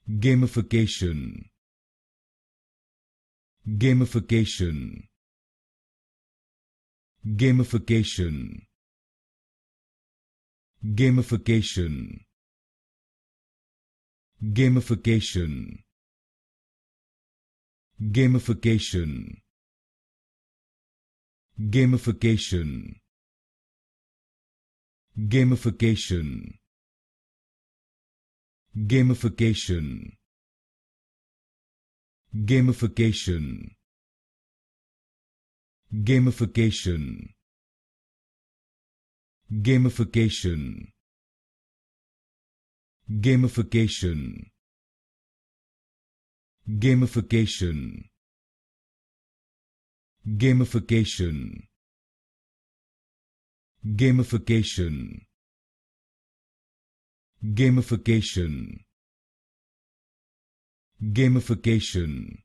Gamification. Gamification. Gamification. Gamification. Gamification. Gamification. Gamification. Gamification. Gamification. Gamification. Gamification. Gamification. Gamification. Gamification. Gamification. Gamification. Gamification. Gamification.